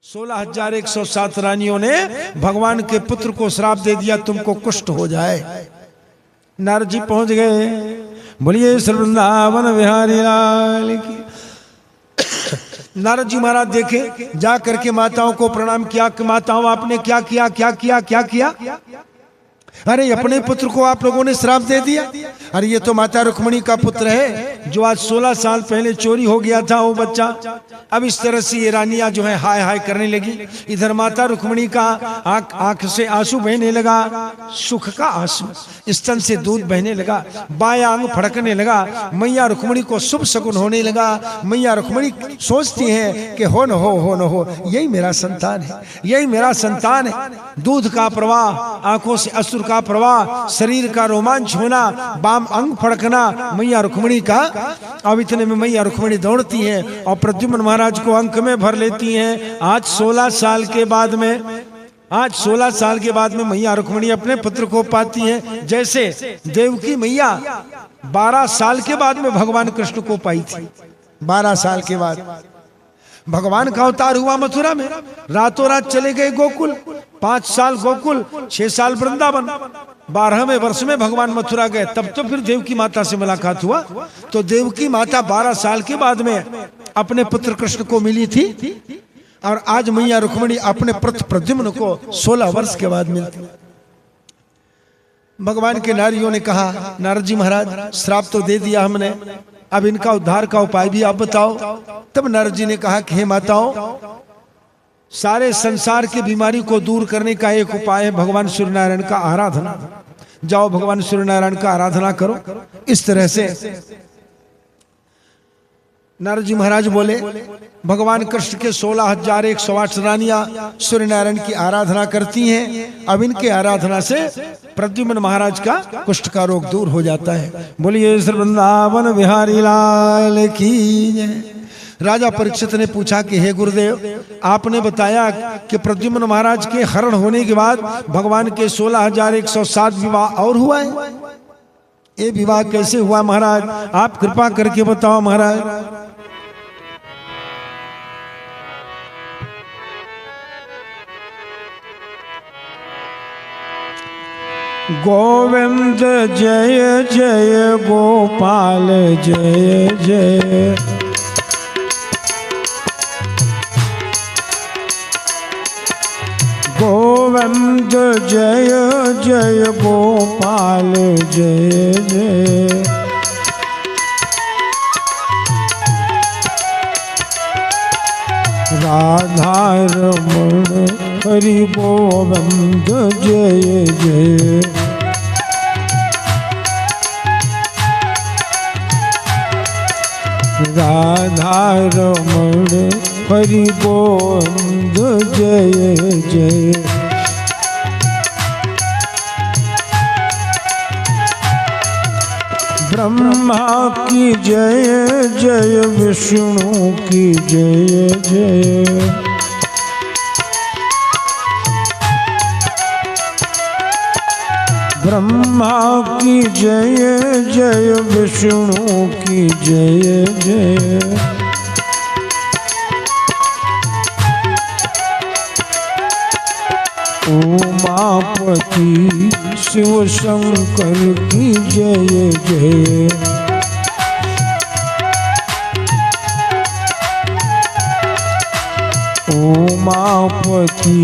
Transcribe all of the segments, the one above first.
16,107 रानियों ने भगवान के पुत्र को श्राप दे दिया, तुमको कुष्ठ हो जाए। नारद जी पहुंच गए, बोलिए श्री वृंदावन बिहारी लाल की। नारद जी महाराज देखे, जा करके माताओं को प्रणाम किया कि माताओं आपने क्या किया क्या किया क्या किया? अरे अपने पुत्र को आप लोगों ने श्राप दे दिया। अरे ये तो माता रुक्मिणी का पुत्र है जो आज 16 साल पहले चोरी हो गया था वो बच्चा। अब इस तरह से ये रानियां जो है हाय हाय करने लगी। इधर माता रुक्मिणी का आंख से आंसू बहने लगा, सुख का आंसू, स्तन से दूध बहने लगा, बायां अंग फड़कने लगा। मैया रुक्मिणी को शुभ शकुन होने लगा। मैया रुक्मिणी सोचती है कि हो न हो यही मेरा संतान है, यही मेरा संतान है। दूध का प्रवाह, आंखों से अश्रु का प्रवाह, शरीर का रोमांच होना, बाम अंग फड़कना मैया रुक्मिणी का। अब इतने में मैया रुक्मिणी दौड़ती है और प्रद्युम्न महाराज को अंक में भर लेती हैं। आज 16 साल के बाद में मैया रुक्मिणी अपने पुत्र को पाती है, जैसे देवकी मैया 12 साल के बाद में भगवान कृष्ण को पाई थी। 12 साल के बाद भगवान का अवतार हुआ मथुरा में, रातों रात चले गए गोकुल। 5 साल गोकुल, 6 साल वृंदावन, 12वें वर्ष में भगवान मथुरा गए। तब तो फिर देवकी माता से मुलाकात हुआ। तो देवकी माता 12 साल के बाद में अपने पुत्र कृष्ण को मिली थी और आज मैया रुक्मिणी अपने पुत्र प्रद्युम्न को 16 वर्ष के बाद मिलती। भगवान के नारियों ने कहा, नारद जी महाराज श्राप तो दे दिया हमने, अब इनका उद्धार का उपाय भी आप बताओ। तब नारद जी ने कहा कि हे माताओं, सारे संसार की बीमारी को दूर करने का एक उपाय है भगवान सूर्यनारायण का आराधना। जाओ भगवान सूर्यनारायण का आराधना करो। इस तरह से नारद जी महाराज बोले, भगवान कृष्ण के 16,108 रानियां सूर्यनारायण की आराधना करती हैं। अब इनके आराधना से प्रद्युम्न महाराज का कुष्ठ का रोग दूर हो जाता है। बोलिए श्री वृंदावन बिहारी लाल की जय। राजा परीक्षित ने पूछा कि हे गुरुदेव, आपने बताया कि प्रद्युम्न महाराज के हरण होने के बाद भगवान के 16,107 विवाह और हुआ है। ये विवाह कैसे हुआ महाराज? आप कृपा करके बताओ महाराज। गोविंद जय जय गोपाल जय जय। गोविंद जय जय गोपाल जय जय। राधा रमण हरि गोविंद जय जय। राधा रमण हरि गोविंद जय जय। ब्रह्मा की जय जय, विष्णु की जय जय। ब्रह्मा की जय जय, विष्णु की जय जय। उमापति शिव शंकर की जय जय। उमापति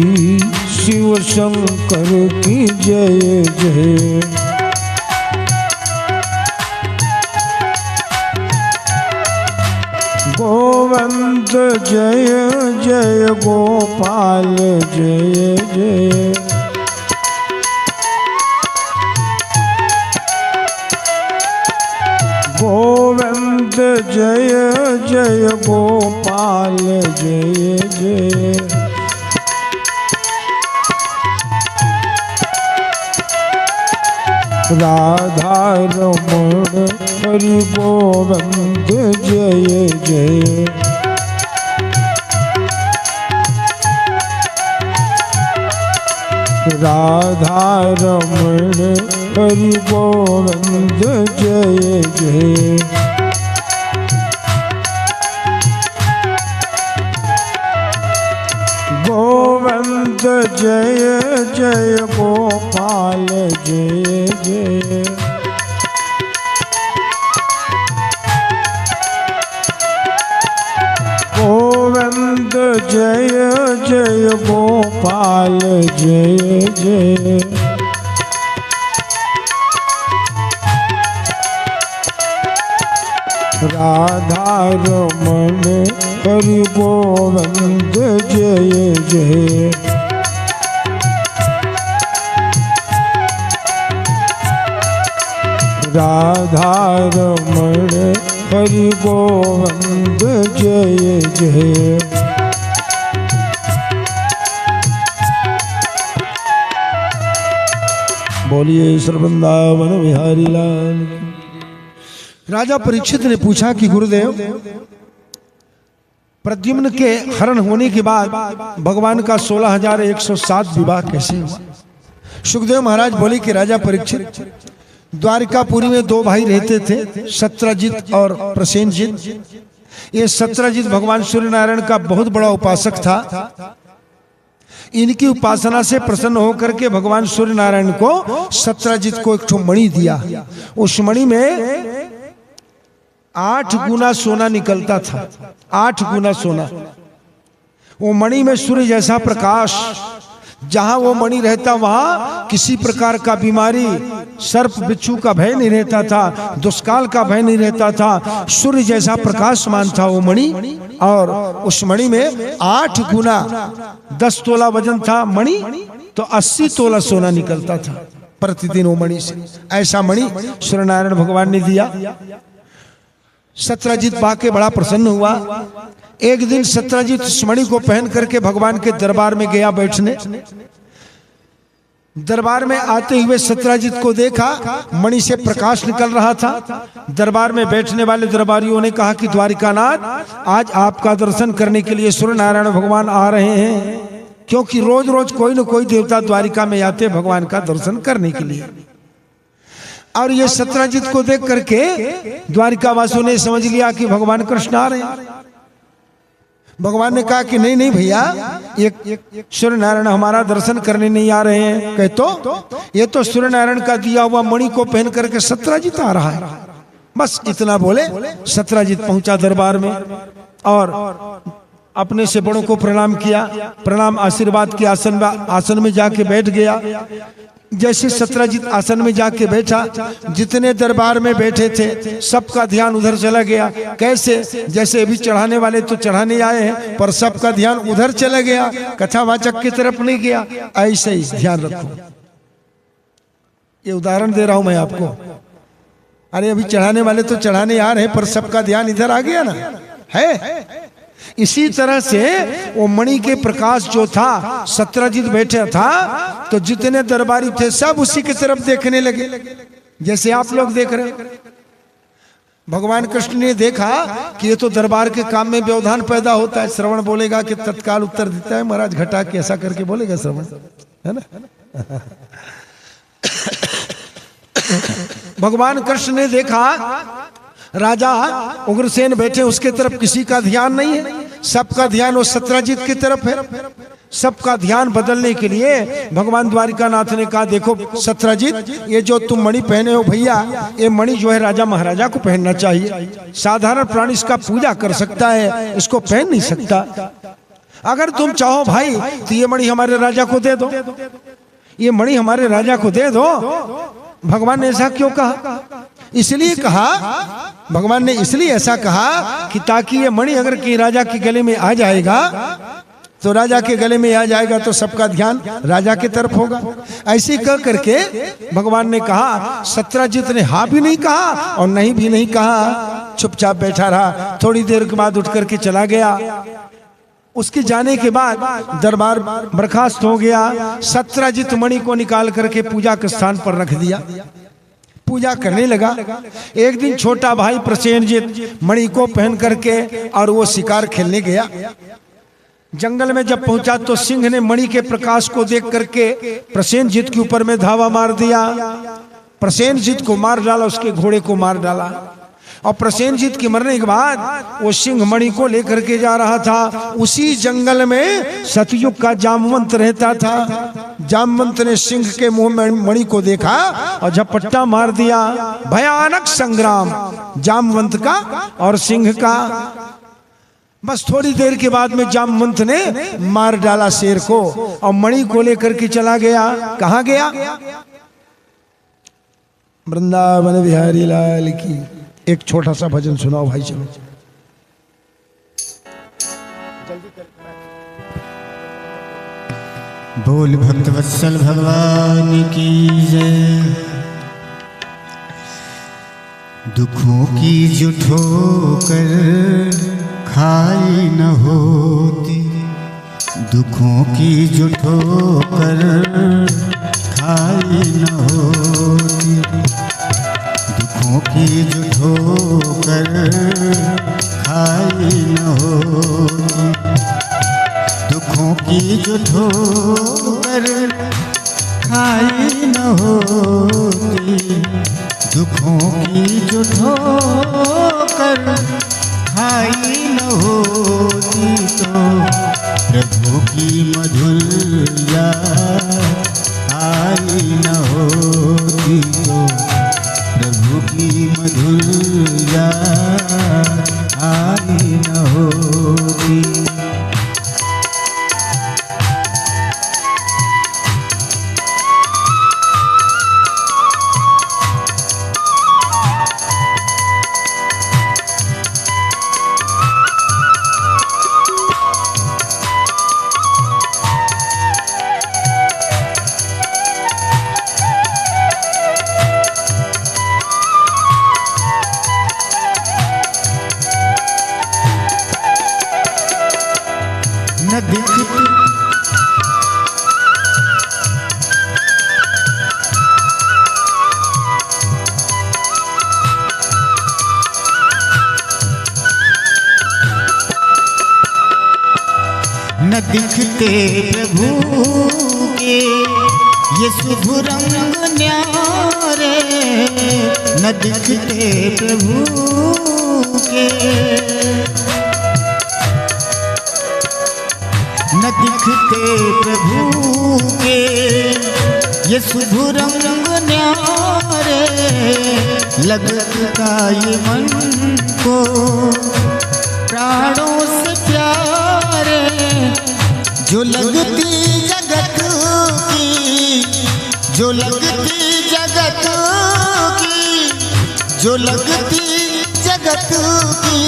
शिव शंकर की जय जय। गोविंद जय जय गोपाल जय जय। गोविंद जय जय गोपाल जय जय। राधा रमण हरि गोविंद जय जय। राधा रमण हरि गोविंद जय जय। गोविंद जय जय गोपाल जय जय। गोविंद जय जय गोपाल जय जय। राधा रमण हरि गोविंद जय जय। राधा रमण हरि गोविंद जय जय। बोलिए श्री वृंदावन बिहारी लाल। राजा परीक्षित ने पूछा कि गुरुदेव, प्रद्युम्न के हरण होने के बाद भगवान का 16,107 विवाह कैसे हुआ? सुखदेव महाराज बोले कि राजा परीक्षित, द्वारिकापुरी में दो भाई रहते थे, सत्रजित और प्रसेनजित। ये सत्रजित भगवान सूर्य नारायण का बहुत बड़ा उपासक था। इनकी उपासना से प्रसन्न होकर के भगवान सूर्य नारायण को सत्रजित को एक मणि दिया। उस मणि में 8 गुना सोना निकलता था, 8 गुना सोना। वो मणि में सूर्य जैसा प्रकाश, जहां वो मणि रहता वहां किसी प्रकार का बीमारी, सर्प बिच्छू का भय नहीं रहता था, दुष्काल का भय नहीं रहता था। सूर्य जैसा प्रकाशमान था वो मणि। और उस मणि में 8 गुना, 10 तोला वजन था मणि, तो 80 तोला सोना निकलता था प्रतिदिन वो मणि से। ऐसा मणि सूर्य नारायण भगवान ने दिया। सत्रजित पाके बड़ा प्रसन्न हुआ। एक दिन सत्रजित उस मणि को पहन करके भगवान के दरबार में गया बैठने। दरबार में आते हुए सत्रजित को देखा, मणि से प्रकाश निकल रहा था। दरबार में बैठने वाले दरबारियों ने कहा कि द्वारिकानाथ, आज आपका दर्शन करने के लिए सूर्य नारायण भगवान आ रहे हैं, क्योंकि रोज रोज कोई न कोई देवता द्वारिका में आते भगवान का दर्शन करने के लिए। और ये सत्रजित को देख करके द्वारिका वासियों ने समझ लिया कि भगवान कृष्ण आ रहे हैं। भगवान ने कहा कि नहीं नहीं भैया, एक सूर्य नारायण हमारा दर्शन करने नहीं आ रहे हैं। कहे तो ये तो सूर्य नारायण का दिया हुआ मणि को पहन करके सत्रजित आ रहा है। बस इतना बोले सत्रजित पहुंचा दरबार में और अपने से बड़ों को प्रणाम किया। प्रणाम आशीर्वाद के आसन में जाके बैठ गया। जैसे सत्रजित आसन में जाके बैठा, जितने दरबार में बैठे थे सबका ध्यान उधर चला गया। कैसे? जैसे अभी चढ़ाने वाले तो चढ़ाने आए हैं, पर सबका ध्यान उधर चला गया, कथावाचक की तरफ नहीं गया। ऐसे ही ध्यान रखो। ये उदाहरण दे रहा हूं मैं आपको। अरे अभी चढ़ाने वाले तो चढ़ाने आ रहे हैं, पर सबका ध्यान इधर आ गया ना, है। इसी तरह से वो मणि के प्रकाश जो था, सत्रजित बैठा था तो जितने दरबारी थे सब उसी की तरफ देखने लगे, जैसे आप लोग देख रहे हैं। भगवान कृष्ण ने देखा कि ये तो दरबार के काम में व्यवधान पैदा होता है। श्रवण बोलेगा कि तत्काल उत्तर देता है, महाराज घटा के ऐसा करके बोलेगा श्रवण, है ना। भगवान कृष्ण ने देखा राजा उग्रसेन बैठे, उसके तरफ किसी का ध्यान नहीं है, सबका ध्यान वो सत्रजित की तरफ है। सबका ध्यान बदलने के लिए भगवान द्वारिकानाथ ने कहा, देखो सत्रजित, ये जो तुम मणि पहने हो भैया, ये मणि जो है राजा महाराजा को पहनना चाहिए। साधारण प्राणी इसका पूजा कर सकता है, इसको पहन नहीं सकता। अगर तुम चाहो भाई तो ये मणि हमारे राजा को दे दो, ये मणि हमारे राजा को दे दो। भगवान ने ऐसा क्यों कहा? इसलिए कहा, भगवान ने इसलिए ऐसा कहा कि ताकि ये मणि अगर कहीं राजा के गले में आ जाएगा तो राजा के गले में आ जाएगा तो सबका ध्यान राजा की तरफ होगा। ऐसे कह करके भगवान ने कहा। सत्रजित ने हाँ भी नहीं कहा और नहीं भी नहीं कहा, चुपचाप बैठा रहा। थोड़ी देर के बाद उठ करके चला गया। उसके जाने के बाद दरबार बर्खास्त हो गया। सत्रजित मणि को निकाल करके पूजा के स्थान पर रख दिया, पूजा करने लगा। एक दिन छोटा भाई प्रसेनजित मणि को पहन करके और वो शिकार खेलने गया। जंगल में जब पहुंचा तो सिंह ने मणि के प्रकाश को देख करके प्रसेनजित के ऊपर में धावा मार दिया। प्रसेनजित को मार डाला, उसके घोड़े को मार डाला। और प्रसेनजीत के मरने के बाद वो सिंह मणि को लेकर के जा रहा था। उसी जंगल में सतयुग का जामवंत रहता था। जामवंत ने सिंह के मुंह में मणि को देखा और झपट्टा मार दिया। भयानक संग्राम जामवंत का और सिंह का। बस थोड़ी देर के बाद में जामवंत ने मार डाला शेर को और मणि को लेकर के चला गया। कहाँ गया? वृंदावन बिहारी लाल की। एक छोटा सा भजन सुनाओ भाई। चलो बोल भक्त वत्सल भगवान की जय। दुखों की जो ठोकर खाई न होती, दुखों की जो ठोकर खाई न होती, दुखों की जो ठोकर खाई न होती, दुखों की जो ठोकर खाई न होती, दुखों की जो ठोकर खाई न होती, तो प्रभु की मधुर याद आई न होती, तो प्रभु की मधुर याद आई न होती। न दिखते प्रभु के ये शुभ रंग न्यारे, न दिखते प्रभु के, न दिखते प्रभु के ये शुभ रंग न्यारे, लगता ये मन को प्राणों से प्यारे, जो लगती जगत की, जो लगती जगत की, जो लगती जगत की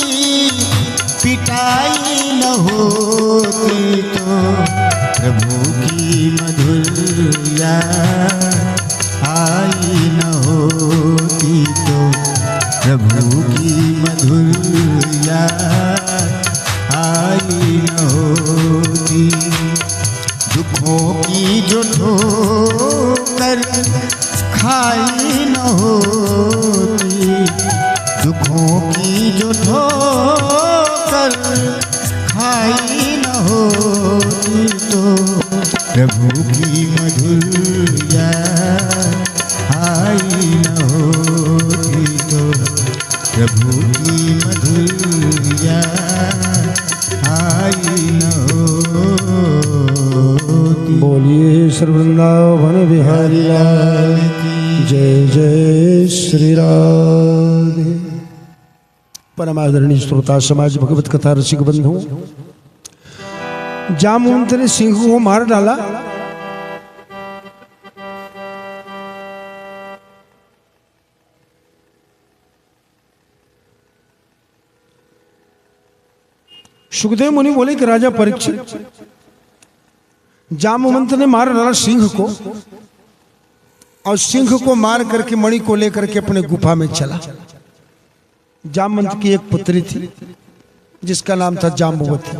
पिटाई न होती, तो प्रभु की मधुर याद आई न होती, तो प्रभु की मधुर याद आई न होती, दुखों की जो ठोकर खाई न होती, दुखों की जो ठोकर खाई न होती, तो प्रभु की मधुर याद आई न होती, तो प्रभु की मधुर याद आई न होती। बोलिए श्री वृंदावन बिहारी लाल की जय। जय श्री राधे। परम आदरणीय श्रोता समाज, भगवत कथा रसिक बंधु, जामवंत ने सिंह को मार डाला। सुखदेव मुनि बोले कि राजा परीक्षित, जामवंत ने मार डाला सिंह को और सिंह को मार करके मणि को लेकर के अपने गुफा में चला। जामवंत की एक पुत्री थी जिसका नाम था जाम्बवती।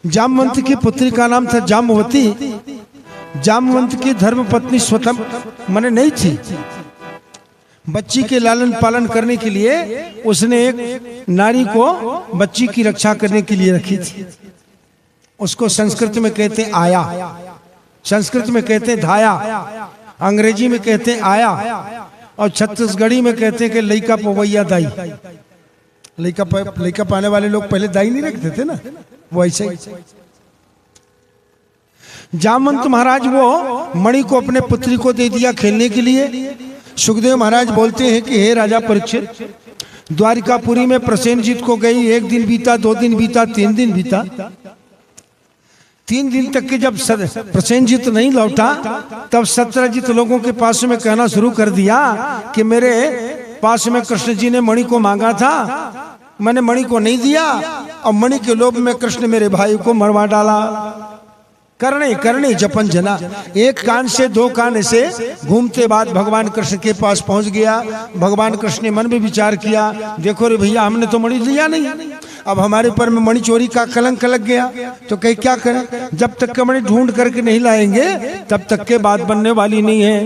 जामवंत की पुत्री का नाम था जाम्बवती। जामवंत की धर्मपत्नी स्वतंत्र माने नहीं थी। बच्ची के लालन पालन करने के लिए उसने एक नारी को बच्ची की रक्षा करने के लिए रखी थी। उसको संस्कृत में कहते आया, संस्कृत में कहते धाया, अंग्रेजी में कहते आया। और छत्तीसगढ़ी में कहते हैं कि लइका पवैया दाई। लइका पाने वाले लोग पहले दाई नहीं रखते थे ना, वो ऐसे ही। जामवंत महाराज वो मणि को अपने पुत्री को दे दिया खेलने के लिए। सुखदेव महाराज बोलते हैं कि हे राजा परीक्षित, द्वारिकापुरी में प्रसेनजीत को गई 1 दिन बीता, 2 दिन बीता, 3 दिन बीता। 3 दिन तक के जब प्रसेनजीत नहीं लौटा तब सत्यजीत लोगों के पास में कहना शुरू कर दिया कि मेरे पास में कृष्ण जी ने मणि को मांगा था, मैंने मणि को नहीं दिया और मणि के लोभ में कृष्ण मेरे भाई को मरवा डाला। करणे करणे जपन जना, एक कान से 2 कान से घूमते बाद भगवान कृष्ण के पास पहुंच गया। भगवान कृष्ण ने मन में विचार किया, देखो रे भैया, हमने तो मणि लिया नहीं, अब हमारे पर में मणि चोरी का कलंक लग गया, तो कहीं क्या करें? जब तक के मणि ढूंढ करके नहीं लाएंगे तब तक के बात बनने वाली नहीं है।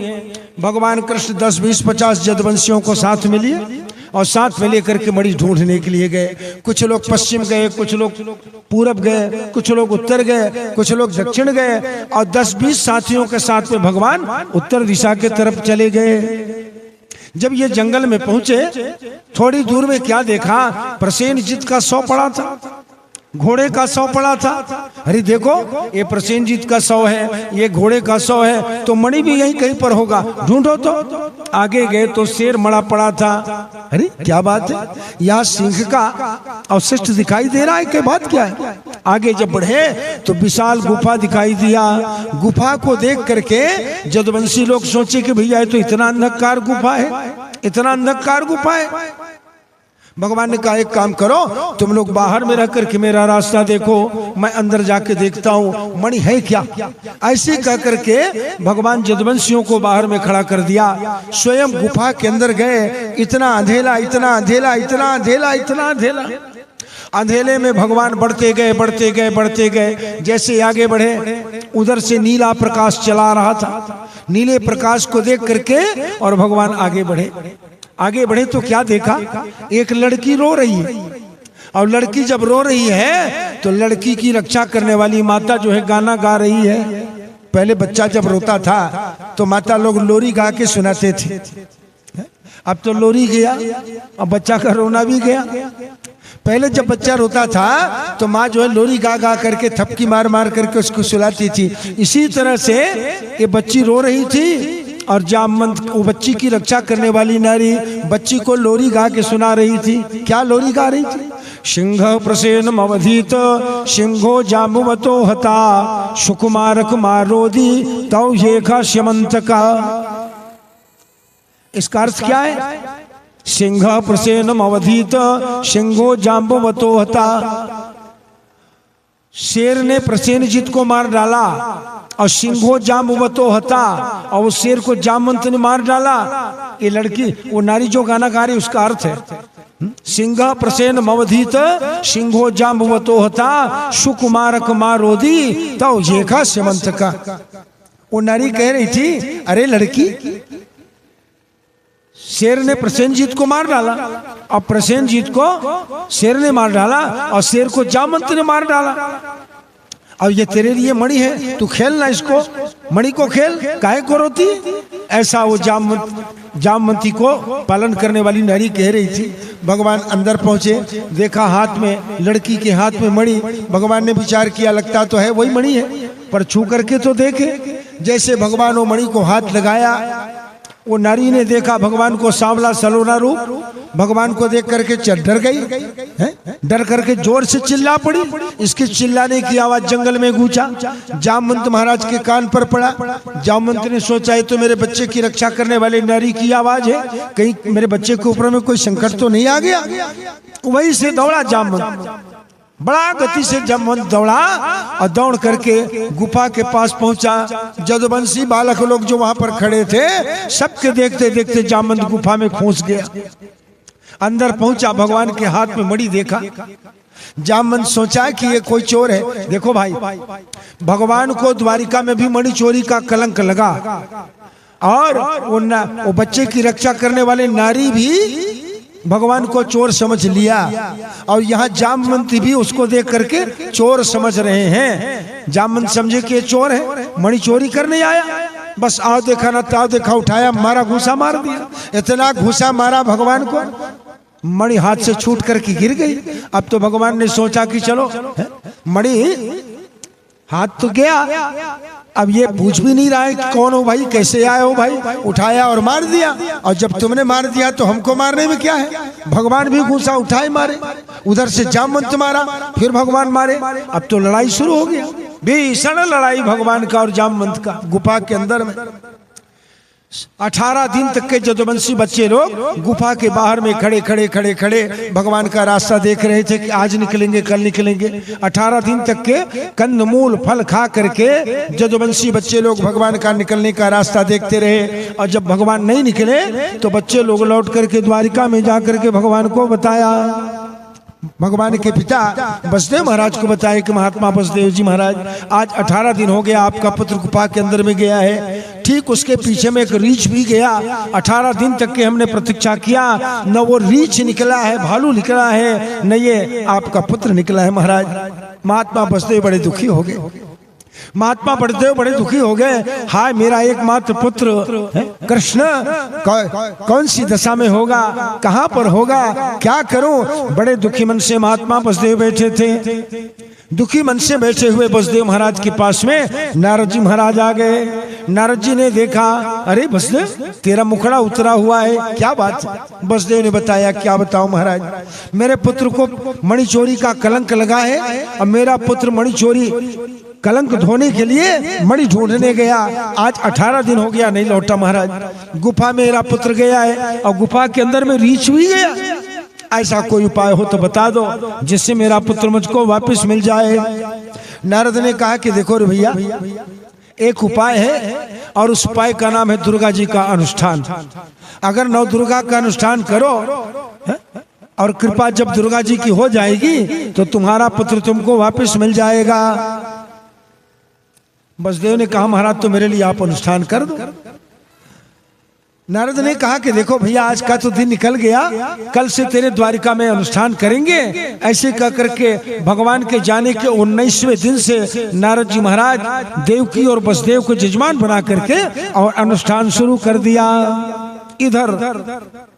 भगवान कृष्ण 10, 20, 50 जदवंशियों को साथ में लिए और साथ में लेकर के मणि ढूंढने के लिए गए। कुछ लोग पश्चिम गए, कुछ लोग पूरब गए, कुछ लोग उत्तर गए, कुछ लोग दक्षिण गए और 10-20 साथियों के साथ में भगवान उत्तर दिशा के तरफ चले गए। जब ये जंगल में पहुंचे, थोड़ी दूर में क्या देखा? प्रसेनजीत का शव पड़ा था, घोड़े का शव पड़ा था। अरे देखो, ये प्रसेनजीत का शव है, ये घोड़े का शव है, तो मणि भी यहीं कहीं पर होगा, ढूंढो। तो आगे गए तो शेर मरा पड़ा था। अरे क्या बात है, यहाँ सिंह का अवशिष्ट दिखाई दे रहा है, क्या बात क्या है? आगे जब बढ़े तो विशाल गुफा दिखाई दिया। गुफा को देख करके जदवंशी लोग सोचे कि भैया ये तो इतना अंधकार गुफा है, इतना अंधकार गुफा है। भगवान ने कहा, एक काम करो, तुम लोग बाहर में रह करके मेरा रास्ता देखो, मैं अंदर जाके देखता हूँ मणि है क्या। ऐसे कह करके भगवान जदवंशियों को बाहर में खड़ा कर दिया। स्वयं गुफा के अंदर गए। इतना अंधेला, इतना अंधेला, इतना अंधेला, इतना अंधेला। अंधेले में भगवान बढ़ते गए, बढ़ते गए, बढ़ते गए। जैसे आगे बढ़े, उधर से नीला प्रकाश चला रहा था। नीले प्रकाश को देख करके और भगवान आगे बढ़े। आगे बढ़े तो क्या देखा? एक लड़की रो रही है। और लड़की जब रो रही है तो लड़की की रक्षा करने वाली माता जो है गाना गा रही है। पहले बच्चा जब रोता था तो माता लोग लोरी गा के सुनाते थे। अब तो लोरी गया, अब बच्चा का रोना भी गया। पहले जब बच्चा रोता था तो माँ जो है लोरी गा गा करके, थपकी मार मार करके उसको सुलाती थी। इसी तरह से ये बच्ची रो रही थी और जामवंत वो बच्ची की रक्षा करने वाली नारी बच्ची को लोरी गा के सुना रही थी। क्या लोरी गा रही थी? सिंह प्रसेन अवधीत सिंहो जाम्बवतो हता सुकुमारक मारोदी तौ येखा श्यमंत का। इसका अर्थ क्या है? सिंह प्रसेन अवधीत सिंहो जाम्बवतो हता। शेर ने प्रसेनजीत को मार डाला और सिंहो जाम्बवतो हता, और उस शेर को जामवंत ने मार डाला। ये लड़की, वो नारी जो गाना गा रही, उसका अर्थ है सिंह प्रसेन मवधीत सिंहो जाम्बवतो हता सुकुमारक मारोदी तो येखा श्यमंत का। वो नारी कह रही थी, अरे लड़की, शेर ने प्रसेनजीत को मार डाला और प्रसेनजीत को शेर ने मार डाला और शेर को जामवंत ने मार डाला। और ये तेरे लिए मणि है, तू खेलना इसको, मणि को खेल, काहे को रोती? ऐसा वो जामवंती को पालन करने वाली नारी कह रही थी। भगवान अंदर पहुंचे, देखा हाथ में, लड़की के हाथ में मणि। भगवान ने विचार किया, लगता तो है वही मणि है, पर छू करके तो देखे। जैसे भगवान वो मणि को हाथ लगाया, वो नारी ने देखा भगवान को सांवला सलोना रूप। भगवान को देख करके डर गई है? डर करके जोर से चिल्ला पड़ी। इसके चिल्लाने की आवाज जंगल में गूंजा, जामवंत महाराज के कान पर पड़ा। जामवंत ने सोचा, ये तो मेरे बच्चे की रक्षा करने वाले नारी की आवाज है, कहीं मेरे बच्चे के ऊपर में कोई संकट तो नहीं आ गया। वहीं से दौड़ा जामवंत, बड़ा गति से जामवंत दौड़ा और दौड़ करके गुफा के पास पहुंचा। जदवंशी बालक लोग जो वहां पर खड़े थे, सबके देखते देखते जामवंत गुफा में घुस गया। अंदर पहुंचा, भगवान के हाथ में मणि देखा। जामवंत सोचा कि ये कोई चोर है। देखो भाई, भगवान को द्वारिका में भी मणि चोरी का कलंक लगा और वो बच्चे की रक्षा करने वाले नारी भी भगवान को चोर समझ लिया, और यहाँ जामवंत भी उसको देख करके चोर समझ रहे हैं। जामवंत समझे कि चोर है, मणि चोरी करने आया। बस आओ देखा ना ताव देखा, उठाया मारा, घूसा मार दिया। इतना घूसा मारा भगवान को, मणि हाथ से छूट करके गिर गई। अब तो भगवान ने सोचा कि चलो मणि हाथ तो गया, अब ये पूछ भी नहीं रहा है कि कौन हो भाई, कैसे आए हो भाई, उठाया और मार दिया। और जब तुमने मार दिया तो हमको मारने में क्या है। भगवान भी घूसा उठाए मारे, उधर से जामवंत मारा, फिर भगवान मारे। अब तो लड़ाई शुरू हो गया, भीषण लड़ाई भगवान का और जामवंत का गुफा के अंदर में। 18 दिन तक के जदुवंशी बच्चे लोग गुफा के बाहर में खड़े भगवान का रास्ता देख रहे थे कि आज निकलेंगे कल निकलेंगे। 18 दिन तक के कंदमूल फल खा करके जदुवंशी बच्चे लोग भगवान का निकलने का रास्ता देखते रहे। और जब भगवान नहीं निकले तो बच्चे लोग लौट करके द्वारिका में जा करके भगवान को बताया। भगवान के पिता बसदेव महाराज को बताया कि महात्मा बसदेव जी महाराज, आज 18 दिन हो गया आपका पुत्र गुफा के अंदर में गया है। ठीक उसके पीछे में एक रीछ भी गया। 18 दिन तक के हमने प्रतीक्षा किया, न वो रीछ निकला है, भालू निकला है, न ये आपका पुत्र निकला है महाराज। महात्मा बसदेव बड़े दुखी हो गए। महात्मा बड़देव बड़े दुखी हो गए। हाय मेरा एकमात्र पुत्र कृष्ण कौन सी दशा में होगा, कहाँ पर होगा, क्या करूं। बड़े दुखी मन से महात्मा बसदेव बैठे थे। दुखी मन से बैठे हुए बसदेव महाराज के पास में नारद जी महाराज आ गए। नारद जी ने देखा, अरे बसदेव तेरा मुखड़ा उतरा हुआ है, क्या बात। बसदेव ने बताया, क्या बताऊं महाराज, मेरे पुत्र को मणिचोरी का कलंक लगा है और मेरा पुत्र मणिचोरी कलंक धोने के लिए मणि ढूंढने गया। आज 18 दिन हो गया नहीं लौटा महाराज। गुफा में मेरा पुत्र गया है और गुफा के अंदर में रीछ भी गया। ऐसा कोई उपाय हो तो बता दो जिससे मेरा पुत्र मुझको वापस मिल जाए। नारद ने कहा कि देखो रे भैया, एक उपाय है और उस उपाय का नाम है दुर्गा जी का अनुष्ठान। अगर नव दुर्गा का अनुष्ठान करो और कृपा जब दुर्गा जी की हो जाएगी तो तुम्हारा पुत्र तुमको वापस मिल जाएगा। बसदेव ने कहा, महाराज तो मेरे लिए आप अनुष्ठान कर दो। नारद ने कहा कि देखो भैया, आज का तो दिन निकल गया, कल से तेरे द्वारिका में अनुष्ठान करेंगे। ऐसे कह करके भगवान के जाने के 19वें दिन से नारद जी महाराज देवकी और बसदेव को जजमान बना करके और अनुष्ठान शुरू कर दिया। इधर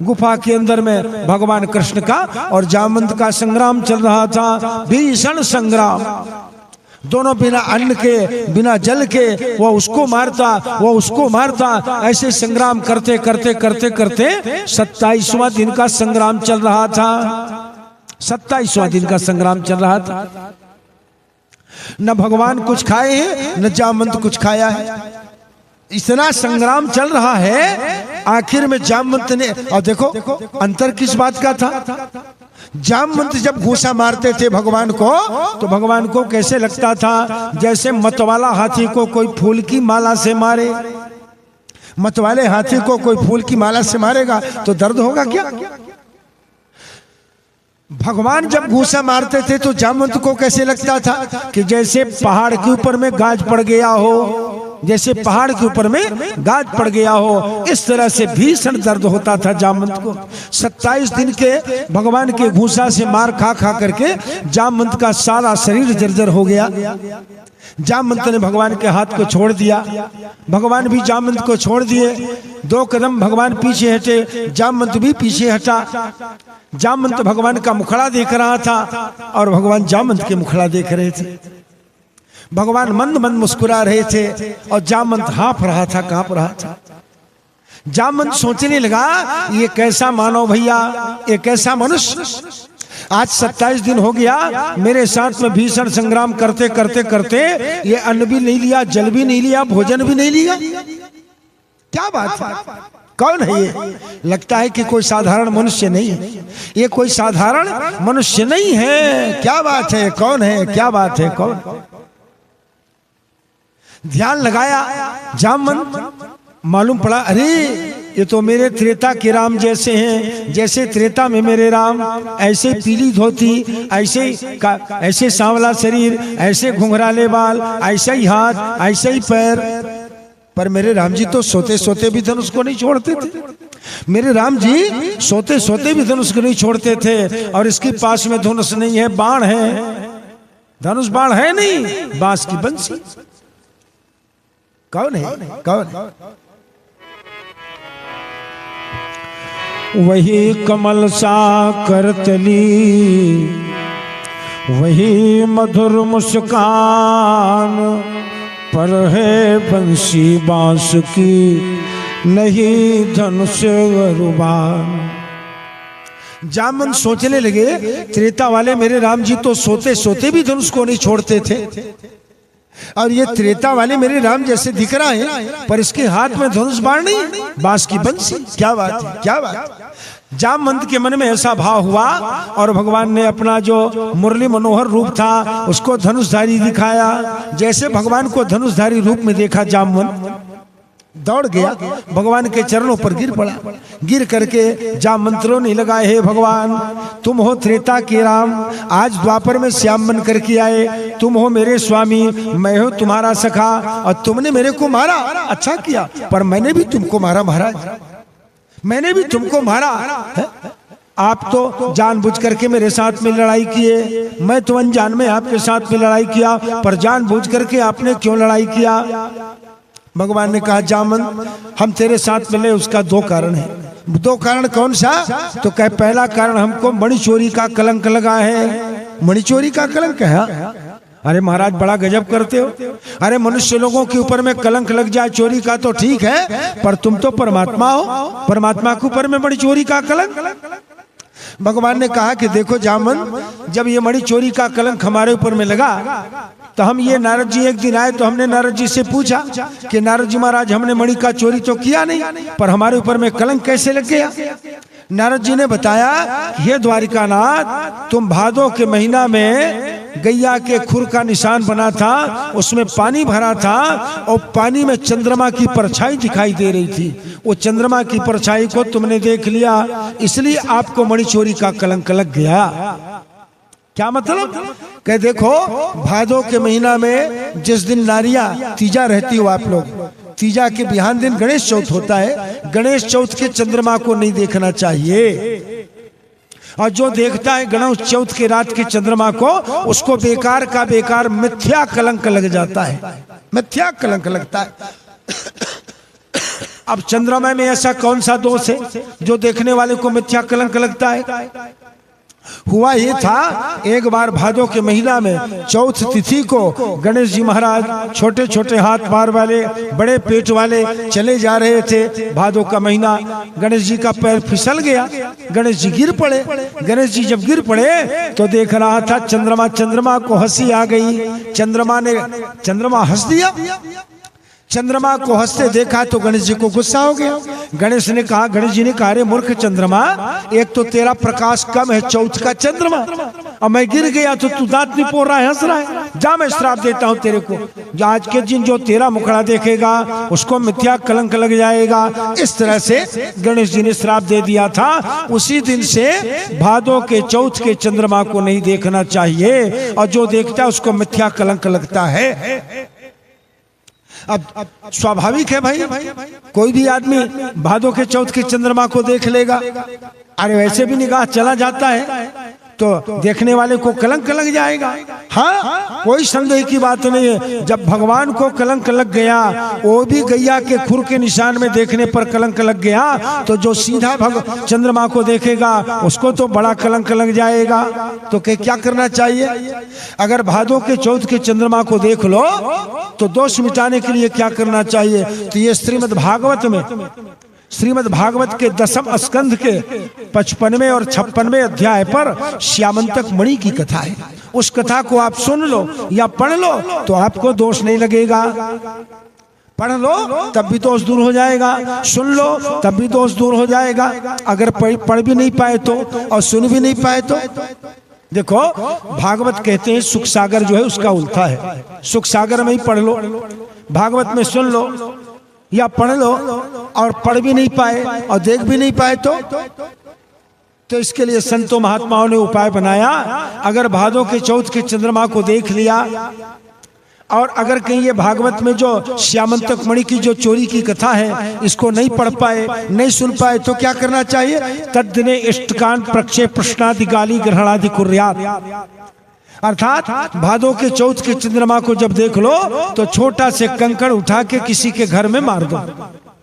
गुफा के अंदर में भगवान कृष्ण का और जामवंत का संग्राम चल रहा था, भीषण संग्राम। दोनों बिना अन्न के बिना जल के वो उसको मारता, वो उसको मारता। ऐसे संग्राम करते करते करते करते 27वां दिन का संग्राम चल रहा था। 27वां दिन का संग्राम चल रहा था। न भगवान कुछ खाए हैं न जामवंत कुछ खाया है। इतना संग्राम चल रहा है, आखिर में जामवंत ने, और देखो अंतर किस बात का था। जामवंत जब घूसा मारते थे भगवान को तो भगवान को कैसे लगता था जैसे मतवाला हाथी को कोई फूल की माला से मारे। मतवाले हाथी को कोई फूल की माला से मारेगा तो दर्द होगा क्या। भगवान जब घूसा मारते थे तो जामवंत को कैसे लगता था कि जैसे पहाड़ के ऊपर में गाज पड़ गया हो, जैसे पहाड़ के ऊपर में गाज पड़ गया हो। इस तरह से भीषण दर्द होता था जामवंत को। 27 दिन के भगवान के घूसा से मार खा खा करके जामवंत का सारा शरीर जर्जर हो गया। जामवंत ने भगवान के हाथ को छोड़ दिया, भगवान भी जामवंत को छोड़ दिए। 2 कदम भगवान पीछे हटे, जामवंत भी पीछे हटा। जामवंत भगवान का मुखड़ा देख रहा था और भगवान जामवंत के मुखड़ा देख रहे थे। भगवान मंद मंद मुस्कुरा रहे थे और जामवंत हाँफ रहा था, कांप रहा था। जामवंत सोचने लगा, ये कैसा मानव भैया, ये कैसा मनुष्य। आज 27 दिन हो गया मेरे साथ में भीषण संग्राम करते करते करते ये अन्न भी नहीं लिया, जल भी नहीं लिया, भोजन भी नहीं लिया। क्या बात है, कौन है ये। लगता है कि कोई साधारण मनुष्य नहीं है, ये कोई साधारण मनुष्य नहीं है। क्या बात है, कौन है, क्या बात है, कौन। ध्यान लगाया जामवंत, मालूम पड़ा अरे ये तो मेरे त्रेता के राम जैसे हैं। जैसे त्रेता में मेरे राम, ऐसे पीली धोती, ऐसे सांवला शरीर, ऐसे घुंघराले बाल, ऐसे ही हाथ, ऐसे ही पैर। पर मेरे राम जी तो सोते सोते भी धनुष को नहीं छोड़ते थे। मेरे राम जी सोते सोते भी धनुष को नहीं छोड़ते थे। और इसके पास में धनुष नहीं है, बाण है। धनुष बाण है नहीं, बांस की बंसी। कौन है? कौन है? वही कमल सा करतली, वही मधुर मुस्कान, पर है बंसी बांस की नहीं धनुष रुबान। जामवंत सोचने लगे, त्रेता वाले मेरे राम जी तो सोते सोते भी धनुष को नहीं छोड़ते थे, और ये त्रेता वाले मेरे राम जैसे दिख रहा है, पर इसके हाथ में धनुष बाण नहीं, बांस की बंसी। क्या बात है, क्या बात है। जामवंत के मन में ऐसा भाव हुआ, और भगवान ने अपना जो मुरली मनोहर रूप था उसको धनुषधारी दिखाया। जैसे भगवान को धनुषधारी रूप में देखा, जामवंत दौड़ गया, भगवान के चरणों पर गिर पड़ा। गिर करके जामवंत रोने लगा, हे भगवान, तुम हो त्रेता के राम, आज द्वापर में श्याम बन करके आए, तुम हो मेरे स्वामी, मैं हूँ तुम्हारा सखा, और तुमने मेरे को मारा, अच्छा किया, पर मैंने भी तुमको मारा महाराज, मैंने भी तुमको मारा है? आप तो जानबूझ करके मेरे साथ में लड़ाई किए, मैं तो अनजान में आपके साथ में लड़ाई किया, पर जानबूझ करके आपने क्यों लड़ाई किया? भगवान ने कहा, जामवंत, हम तेरे साथ मिले उसका दो कारण है। दो कारण कौन सा? तो कहे, पहला कारण हमको मणि चोरी का कलंक लगा है। मणि चोरी का कलंक है? अरे महाराज बड़ा गजब करते हो। अरे मनुष्य लोगों के ऊपर में कलंक लग जाए चोरी का तो ठीक है, पर तुम तो परमात्मा हो, परमात्मा के ऊपर में मणि चोरी का कलंक। भगवान ने कहा कि देखो जामवंत, जब ये मणि चोरी का कलंक हमारे ऊपर में लगा, तो हम ये नारद जी एक दिन आए, तो हमने नारद जी से पूछा कि नारद जी महाराज, हमने मणि का चोरी तो किया नहीं, पर हमारे ऊपर में कलंक कैसे लग गया? नारद जी ने बताया, हे द्वारिकानाथ, तुम भादों के महीना में गैया के खुर का निशान बना था, उसमें पानी भरा था, और पानी में चंद्रमा की परछाई दिखाई दे रही थी। वो चंद्रमा की परछाई को तुमने देख लिया, इसलिए आपको मणि चोरी का कलंक लग गया। क्या मतलब? कह देखो, भादों के महीना में जिस दिन नारियां तीजा रहती हो आप लोग, तीजा के बिहान दिन गणेश चौथ होता है, गणेश चौथ के चंद्रमा को नहीं देखना चाहिए, और जो देखता है गणेश चौथ के रात के चंद्रमा को, उसको बेकार का बेकार मिथ्या कलंक लग जाता है, मिथ्या कलंक लगता है। अब चंद्रमा में ऐसा कौन सा दोष है जो देखने वाले को मिथ्या कलंक लगता है? हुआ ये था, एक बार भादों के महीना में चौथ तिथि को गणेश जी महाराज छोटे छोटे हाथ पार वाले, बड़े पेट वाले चले जा रहे थे। भादों का महीना, गणेश जी का पैर फिसल गया, गणेश जी गिर पड़े। गणेश जी जब गिर पड़े तो देख रहा था चंद्रमा, चंद्रमा को हंसी आ गई, चंद्रमा हंस दिया। चंद्रमा को हंसते देखा तो गणेश जी को गुस्सा हो गया। गणेश जी ने कहा, अरे मूर्ख चंद्रमा, एक तो तेरा प्रकाश कम है, चौथ का चंद्रमा, और मैं गिर गया तो तू दांत नहीं पोड़ रहा है, हंस रहा है। जा, मैं श्राप देता हूँ तेरे को, आज के दिन जो तेरा मुखड़ा देखेगा उसको मिथ्या कलंक लग जाएगा। इस तरह से गणेश जी ने श्राप दे दिया था। उसी दिन से भादों के चौथ के चंद्रमा को नहीं देखना चाहिए, और जो देखता है उसको मिथ्या कलंक लगता है। अब स्वाभाविक है भाई, कोई भी आदमी भादों के चौथ के चंद्रमा को देख लेगा, अरे वैसे भी निगाह चला जाता है तो देखने वाले को कलंक लग जाएगा। हाँ, कोई संदेह की बात नहीं है। जब भगवान को कलंक लग गया, वो भी गैया के खुर के निशान में देखने पर कलंक लग गया, तो जो सीधा चंद्रमा को देखेगा उसको तो बड़ा कलंक लग जाएगा। तो क्या करना चाहिए? अगर भादों के चौथ के चंद्रमा को देख लो तो दोष मिटाने के लिए क्या करना चाहिए? तो ये श्रीमद् भागवत के 10वें स्कंध के 55वें और 56वें अध्याय पर श्यामंतक मणि की कथा है। उस कथा को आप सुन लो या पढ़ लो तो आपको दोष नहीं लगेगा। पढ़ लो तब भी दोष दूर हो जाएगा, सुन लो तब भी दोष दूर हो जाएगा। अगर पढ़ भी नहीं पाए तो और सुन भी नहीं पाए तो देखो, भागवत कहते हैं सुख सागर जो है उसका उल्टा है। सुख सागर में ही पढ़ लो, भागवत में सुन लो या पढ़ लो, और पढ़ भी नहीं पाए और देख भी नहीं पाए तो इसके लिए संतों महात्माओं ने उपाय बनाया। अगर भादों के चौथ के चंद्रमा को देख लिया, और अगर कहीं ये भागवत में जो श्यामंतक मणि की जो चोरी की कथा है इसको नहीं पढ़ पाए, नहीं सुन पाए, तो क्या करना चाहिए? तद्दिने इष्टकान प्रक्षेप प्रश्नादि गाली ग्रहणादि कुर्यात्। अर्थात भादों के चौथ के चंद्रमा को जब देख लो तो छोटा से कंकड़ उठा के किसी के घर में मार दो,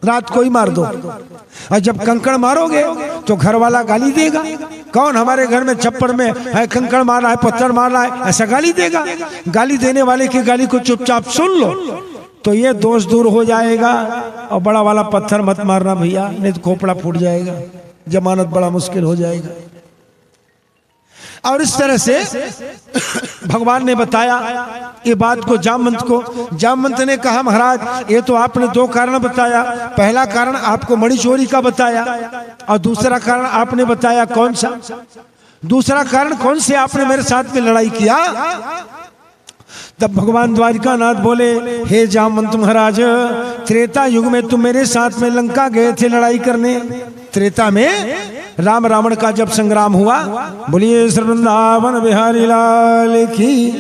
रात को ही मार दो। और जब कंकड़ मारोगे तो घर वाला गाली देगा, कौन हमारे घर में छप्पर में है कंकड़ मार रहा है, पत्थर मार रहा है, ऐसा गाली देगा। गाली देने वाले की गाली को चुपचाप सुन लो तो ये दोष दूर हो जाएगा। और बड़ा वाला पत्थर मत मारना भैया, नहीं तो खोपड़ा फूट जाएगा, जमानत बड़ा मुश्किल हो जाएगा। और इस तरह से भगवान ने बताया ये बात को जामवंत को। जामवंत ने कहा महाराज ये तो आपने दो कारण बताया, पहला कारण आपको मणि चोरी का बताया और दूसरा कारण आपने बताया कौन सा? दूसरा कारण कौन से आपने मेरे साथ में लड़ाई किया? तब भगवान द्वारिकानाथ बोले हे जामवंत महाराज, त्रेता युग में तुम मेरे साथ में लंका गए थे लड़ाई करने। त्रेता में राम रावण का जब संग्राम हुआ, बोलिए श्री वृंदावन बिहारी लाल की।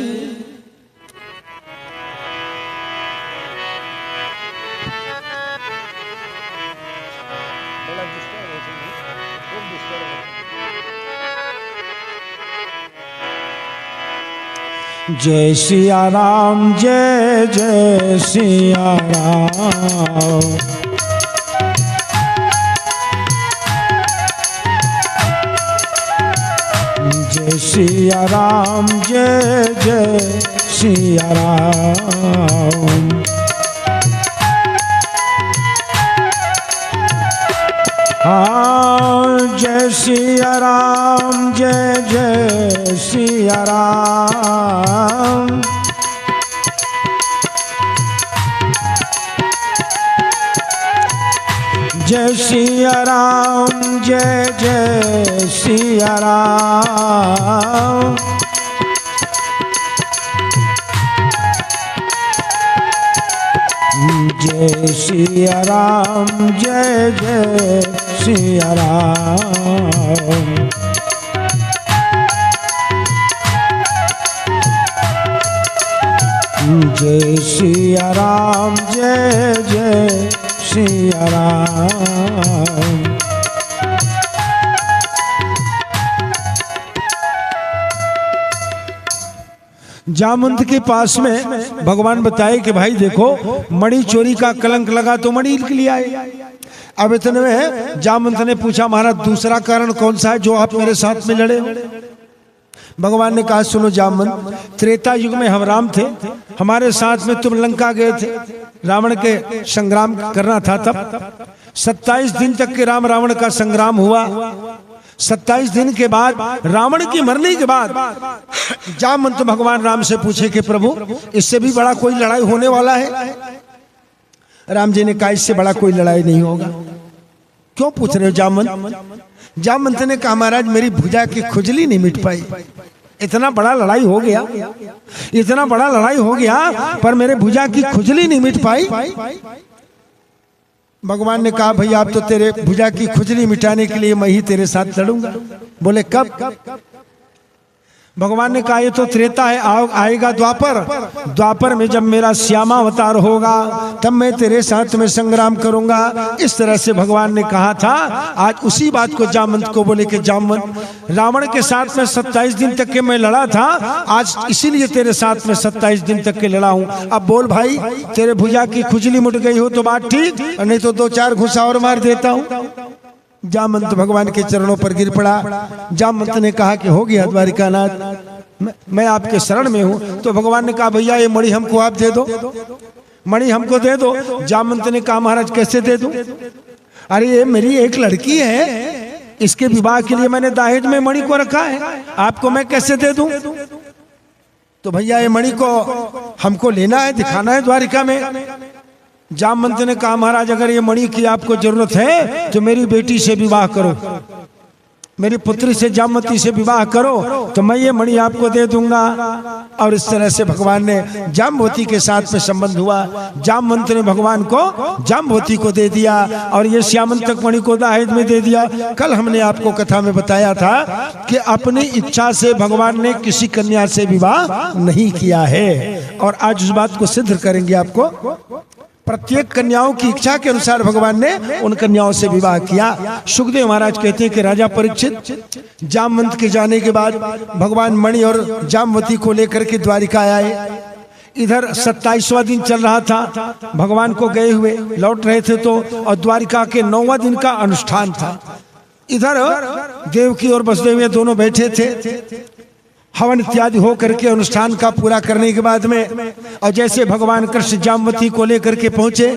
जय सिया राम, जय जय सिया राम। जय सिया राम, जय जय सिया राम। हाँ जय सिया राम, जय जय सिया राम। जय सिया राम, जय जय सिया राम। जय सिया राम, जय जय सिया राम। जय सिया राम, जय जय सिया राम। जामवंत के पास में भगवान बताए कि भाई देखो मणि चोरी का कलंक लगा तो मणि के लिए आए। अब इतने में जामवंत ने पूछा महाराज दूसरा कारण कौन सा है जो आप मेरे साथ में लड़े हो? भगवान ने कहा सुनो जामवंत, त्रेता युग में हम राम थे, हमारे साथ में तुम लंका गए थे, रावण के संग्राम करना था। तब 27 दिन तक के राम रावण का संग्राम हुआ। 27 दिन के बाद रावण की मरने के बाद जामवंत भगवान राम से पूछे कि प्रभु इससे भी बड़ा कोई लड़ाई होने वाला है? राम जी ने कहा इससे बड़ा कोई लड़ाई नहीं होगा। क्यों पूछ रहे हो जामवंत? जामवंत ने कहा महाराज मेरी भुजा की खुजली नहीं मिट पाई, इतना बड़ा लड़ाई हो गया, इतना बड़ा लड़ाई हो गया पर मेरे भुजा की खुजली नहीं मिट पाई। भगवान ने कहा भैया अब तो तेरे भुजा की खुजली मिटाने के लिए मैं ही तेरे साथ लड़ूंगा। बोले कब? भगवान ने कहा ये तो त्रेता है, आएगा द्वापर, द्वापर में जब मेरा श्यामा अवतार होगा तब मैं तेरे साथ में संग्राम करूंगा। इस तरह से भगवान ने कहा था। आज उसी बात को जामवंत को बोले कि जामवंत रावण के साथ में 27 दिन तक के मैं लड़ा था, आज इसीलिए तेरे साथ में 27 दिन तक के लड़ा हूं। अब बोल भाई तेरे भुजा की खुजली मुट गई हो तो बात ठीक, नहीं तो 2-4 घुसा और मार देता हूं। जामवंत भगवान के चरणों पर गिर पड़ा। जामवंत ने कहा कि हो गया द्वारिकानाथ, मैं आपके शरण में हूं। तो भगवान ने कहा भैया ये मणि हमको आप दे दो, मणि हमको दे दो। जामवंत ने कहा महाराज कैसे दे दूं? अरे ये मेरी एक लड़की है, इसके विवाह के लिए मैंने दहेज में मणि को रखा है, आपको मैं कैसे दे दूं? तो भैया ये मणि को हमको लेना है, दिखाना है द्वारिका में। जामवंत ने कहा महाराज अगर ये मणि की आपको जरूरत है तो मेरी बेटी से विवाह करो, मेरी पुत्री से जामवती से विवाह करो तो मैं ये मणि आपको दे दूंगा। और इस तरह से भगवान ने जामवती के साथ में संबंध हुआ। जामवंत ने भगवान को जामवती को दे दिया और ये श्यामंतक मणि को दहेज में दे दिया। कल हमने आपको कथा में बताया था कि अपनी इच्छा से भगवान ने किसी कन्या से विवाह नहीं किया है और आज उस बात को सिद्ध करेंगे आपको। प्रत्येक कन्याओं की इच्छा के अनुसार भगवान ने उन कन्याओं से विवाह किया। सुखदेव महाराज कहते हैं कि राजा परीक्षित जामवंत के जाने के बाद भगवान मणि और जामवती को लेकर के द्वारिका आए। इधर 27वां दिन चल रहा था, भगवान को गए हुए लौट रहे थे तो, और द्वारिका के 9वां दिन का अनुष्ठान था। इधर देवकी और वसुदेव दोनों बैठे थे, हवन इत्यादि हो करके अनुष्ठान का पूरा करने के बाद में, और जैसे भगवान कृष्ण जामवती को लेकर के पहुंचे,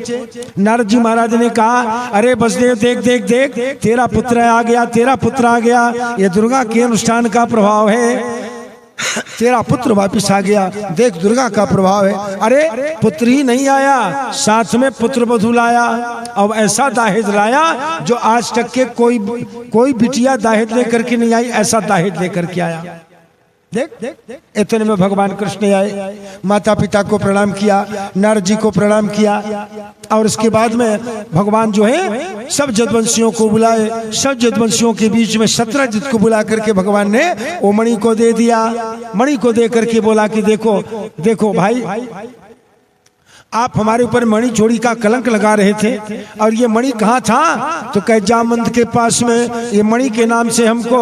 नारद जी महाराज ने कहा, अरे वसुदेव देख देख देख, तेरा पुत्र आ गया, तेरा पुत्र आ गया, ये दुर्गा के अनुष्ठान का प्रभाव है, तेरा पुत्र वापिस आ गया, देख दुर्गा का प्रभाव है। अरे पुत्र ही नहीं आया, साथ में पुत्र वधू लाया, अब ऐसा दाहेज लाया जो आज तक के कोई बिटिया दाहेज लेकर के नहीं आई, ऐसा दाहेज लेकर के आया। देख इतने में भगवान कृष्ण आए, माता पिता को प्रणाम किया, नारद जी को प्रणाम किया, और इसके बाद में भगवान जो है सब जदवंशियों को बुलाए। सब जदवंशियों के बीच में सत्रजित को बुला करके भगवान ने वो मणि को दे दिया। मणि को दे करके बोला कि देखो देखो भाई, आप हमारे ऊपर मणि चोरी का कलंक लगा रहे थे, और ये मणि कहाँ था? तो कहे जामवंत के पास में। ये मणि के नाम से हमको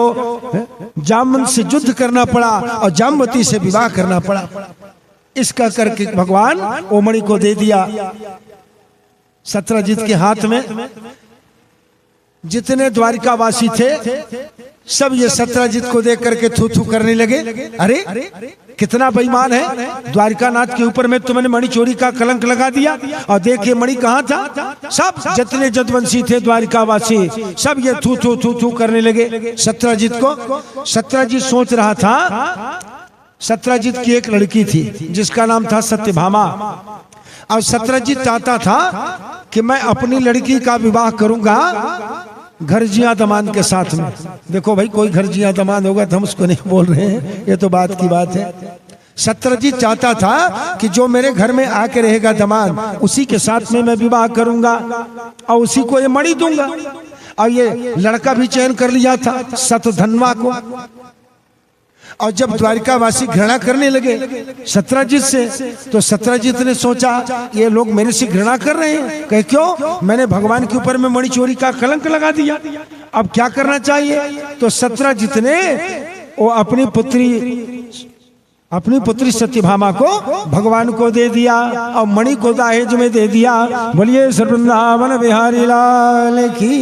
जामवंत से युद्ध करना पड़ा और जामवती से विवाह करना पड़ा। इसका करके भगवान वो मणि को दे दिया सत्रजित के हाथ में। जितने द्वारिकावासी थे सब ये सत्रजित को देख करके थू थू करने लगे। अरे कितना बेईमान है, द्वारिकानाथ के ऊपर में तुमने मणि चोरी का कलंक लगा दिया, और देखिए मणि कहाँ था। सब जितने जदवंशी थे द्वारिकावासी सब ये थू थू थू थू करने लगे सत्रजित को। सत्रजित सोच रहा था, सत्रजित की एक लड़की थी जिसका नाम था सत्यभामा, और सत्रजित चाहता था कि मैं अपनी लड़की का विवाह करूंगा घरजिया दमान के साथ में। देखो भाई, कोई घरजिया दमान होगा तो हम उसको नहीं बोल रहे हैं, ये तो बात की बात है। सत्रजित चाहता था कि जो मेरे घर में आके रहेगा दमान, उसी के साथ में मैं विवाह करूंगा और उसी को ये मणि दूंगा। और ये लड़का भी चयन कर लिया था सतधन्वा को। और जब द्वारिकावासी घृणा करने लगे सत्रजित से, तो सत्रजित ने सोचा ये लोग मेरे से घृणा कर रहे हैं, कहे क्यों? मैंने भगवान के ऊपर में मणि चोरी का कलंक लगा दिया, अब क्या करना चाहिए? तो सत्रजित ने वो अपनी पुत्री सत्यभामा को भगवान को दे दिया और मणि को दहेज में दे दिया। बोलिए श्री वृंदावन बिहारी लाल की।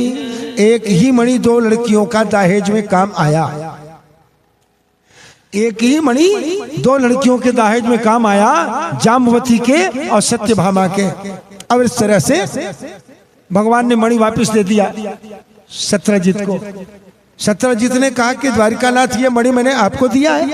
एक ही मणि दो लड़कियों का दहेज में काम आया। एक ही मणि दो लड़कियों के दहेज में काम आया, जामवती के और सत्यभामा के। अब इस तरह से भगवान ने मणि वापस दे दिया सत्रजित को। सत्रजित ने कहा कि द्वारिकानाथ ये मणि मैंने आपको दिया है।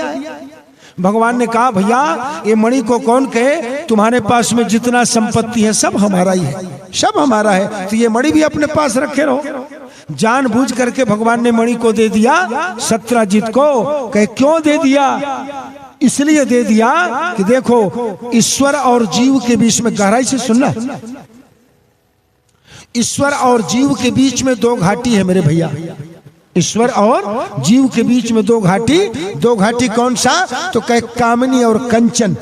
भगवान ने कहा भैया ये मणि को कौन कहे, तुम्हारे पास में जितना संपत्ति है सब हमारा ही है, सब हमारा है, तो ये मणि भी अपने पास रखे रहो। जानबूझ करके भगवान ने मणि को दे दिया सत्रजित को। कहे क्यों दे दिया? इसलिए दे दिया कि देखो ईश्वर और जीव के बीच में, गहराई से सुनना, ईश्वर और जीव के बीच में दो घाटी है मेरे भैया। ईश्वर और जीव के बीच में दो घाटी। दो घाटी कौन सा? तो कहे कामनी और कंचन।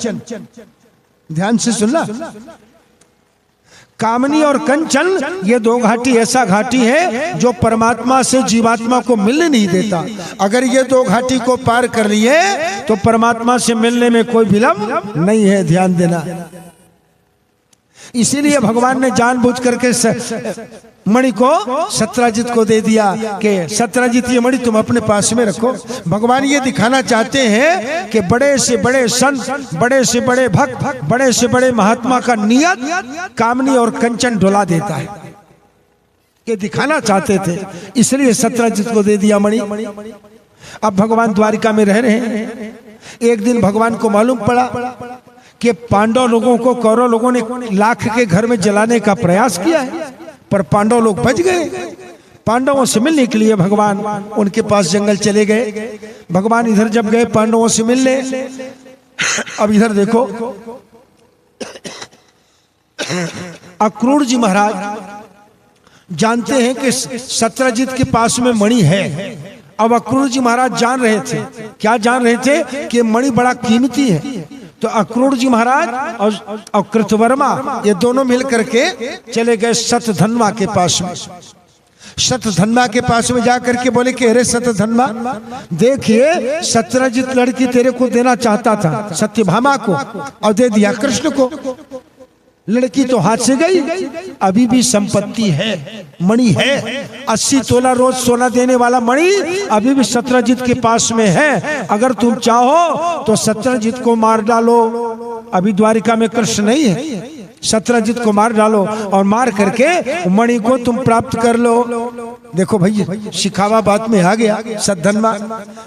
ध्यान से सुनना, कामनी और कंचन ये दो घाटी ऐसा घाटी है जो परमात्मा से जीवात्मा को मिलने नहीं देता। अगर ये दो घाटी को पार कर लिए तो परमात्मा से मिलने में कोई विलंब नहीं है, ध्यान देना। इसीलिए भगवान ने जानबूझ करके मणि को सत्रजित को दे दिया कि सत्रजित ये मणि तुम अपने पास में रखो। भगवान ये दिखाना चाहते हैं कि बड़े से बड़े संत, बड़े से बड़े भक्त, बड़े से बड़े महात्मा का नियत कामनी और कंचन डुला देता है, ये दिखाना चाहते थे, इसलिए सत्रजित को दे दिया मणि। अब भगवान द्वारिका में रह रहे हैं। एक दिन भगवान को मालूम पड़ा कि पांडव लोगों को कौरव लोगों ने लाख के घर में जलाने का प्रयास किया है, पर पांडव लोग बच गए। पांडवों से मिलने के लिए भगवान उनके पास जंगल चले गए। भगवान इधर जब गए पांडवों से मिलने, अब इधर देखो अक्रूर जी महाराज जानते हैं कि सत्रजित के पास में मणि है। अब अक्रूर जी महाराज जान रहे थे, क्या जान रहे थे? कि मणि बड़ा कीमती है। तो अक्रूर जी महाराज और कृतवर्मा ये दोनों मिल करके चले गए शतधन्वा के पास में। शतधन्वा के पास में जाकर के बोले कि अरे शतधन्वा, देखिए सत्यजित लड़की तेरे को देना चाहता था सत्यभामा को और दे दिया कृष्ण को। लड़की तो हाथ से गई, अभी भी संपत्ति है, मणि है, 80 तोला रोज सोना देने वाला मणि अभी भी शतरंजित के पास में है। अगर तुम चाहो तो शतरंजित को मार डालो, अभी द्वारिका में कृष्ण नहीं है, शतरंजित को मार डालो और मार करके मणि को तुम प्राप्त कर लो। देखो भैया शिखावा बात में आ गया शतधन्वा।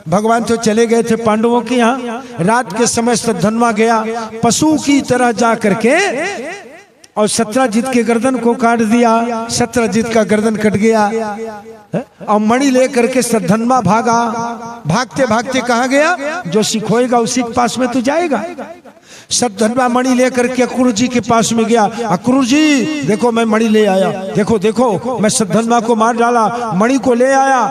भगवान तो चले गए थे पांडवों के यहाँ, रात के समय शतधन्वा गया पशु की तरह जा करके और शतरंजित के गर्दन को काट दिया, शतरंजित का गर्दन कट गया और मणि लेकर के शतधन्वा भागा। भागते भागते कहाँ गया? जो सिखोएगा उसी के पास में तो जाएगा। शतधन्वा मणि लेकर के अक्रूर जी के पास में गया। अक्रूर जी देखो मैं मणि ले आया, देखो देखो मैं शतधन्वा को मार डाला, मणि को ले आया।